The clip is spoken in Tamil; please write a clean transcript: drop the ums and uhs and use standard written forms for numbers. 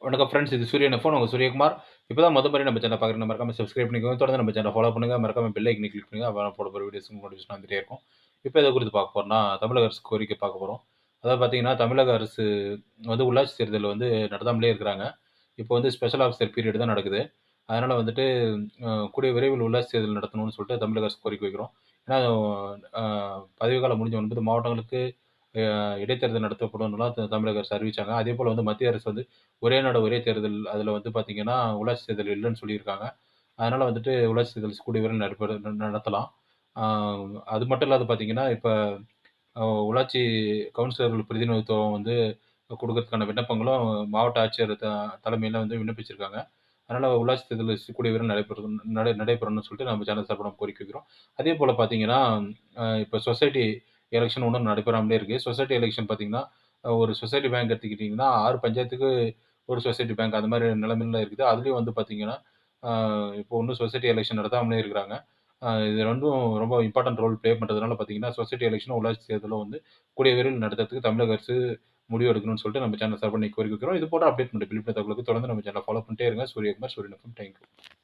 வணக்கம் ஃப்ரெண்ட்ஸ். இது சூரியன் எஃப்எம். உங்க சூரியகுமார். இப்ப தான் முறை நம்ம சேனல பார்க்குறீங்கன்னா மறக்காம சப்ஸ்கிரைப் பண்ணிக்கோங்க. தொடர்ந்து நம்ம சேனல ஃபாலோ பண்ணுங்க. மறக்காம பெல் ஐக்கன கிளிக் பண்ணுங்க. அப்ப நான் போட போற வீடியோஸ் நோட்டிஃபிகேஷன் வந்துட்டே இருக்கும். இப்ப எத குறித்து பார்க்க போறோம்னா, தமிழக அரசு கோரிக்கை பார்க்க போறோம். அதாவது பார்த்தீங்கன்னா, தமிழக அரசு உள்ளாட்சி தேர்தல் நடத்தாமலே இருக்கிறாங்க. இப்போ ஸ்பெஷல் ஆஃபீசர் பீரியட் தான் நடக்குது. அதனால கூடிய விரைவில் உள்ளாட்சி தேர்தல் நடத்தணும்னு சொல்லிட்டு தமிழக அரசு கோரிக்கை வைக்கிறோம். ஏன்னா, அ பதவிக்காலம் முடிஞ்ச 9 மாவட்டங்களுக்கு இடைத்தேர்தல் நடத்தப்படும்னுலாம் தமிழக அரசு அறிவிச்சாங்க. அதேபோல மத்திய அரசு ஒரே நாடு ஒரே தேர்தல் அதில பார்த்தீங்கன்னா, உள்ளாட்சி தேர்தல் இல்லன்னு சொல்லியிருக்காங்க. அதனால உள்ளாட்சி தேர்தல் கூடிய விரைவில் நடத்தலாம். ஆ அது மட்டும் இல்லாத பார்த்தீங்கன்னா, இப்ப உள்ளாட்சி கவுன்சிலர்கள் பிரதிநிதித்துவம் குடுக்கறதுக்கான விண்ணப்பங்களும் மாவட்ட ஆட்சியர் தலைமையில விண்ணப்பிச்சிருக்காங்க. அதனால உள்ளாட்சி தேர்தல் கூடிய விரைவில் நடைபெறும்னு சொல்லிட்டு நம்ம சேனல் சார்பா நம்ம கோரிக்கை வைக்கிறோம். அதேபோல பார்த்தீங்கன்னா, இப்ப சொசைட்டி எலக்ஷன் இன்னும் நடைபெறாமலே இருக்கு. சொசைட்டி எலக்ஷன் பார்த்தீங்கன்னா, ஒரு சொசைட்டி பேங்க் எடுத்துக்கிட்டீங்கன்னா, 6 பஞ்சாயத்துக்கு ஒரு சொசைட்டி பேங்க் அந்த மாரி நிலைமையில இருக்குது. அதுலயும் பார்த்தீங்கன்னா, அ இப்போ இன்னும் சொசைட்டி எலக்ஷன் நடத்தாமலே இருக்கிறாங்க. இது 2ம் ரொம்ப இம்பார்ட்டன்ட் ரோல் ப்ளே பண்றதுனால பார்த்தீங்கன்னா, சொசைட்டி எலக்ஷனும், உள்ளாட்சி தேர்தலும் கூடிய விரைவில் நடத்துறதுக்கு தமிழக அரசு முடிவு எடுக்கணும்னு சொல்லிட்டு நம்ம சேனல் சார்பா இன்னைக்கு கோரிக்கை வைக்கிறோம். இது போன்ற அப்டேட் மற்றும் விழிப்புணர்வு தகவலுக்கு தொடர்ந்து நம்ம சேனல ஃபாலோ பண்ணிட்டே இருங்க. சூரியகுமார், சூரியன் எஃப்எம். Thank you.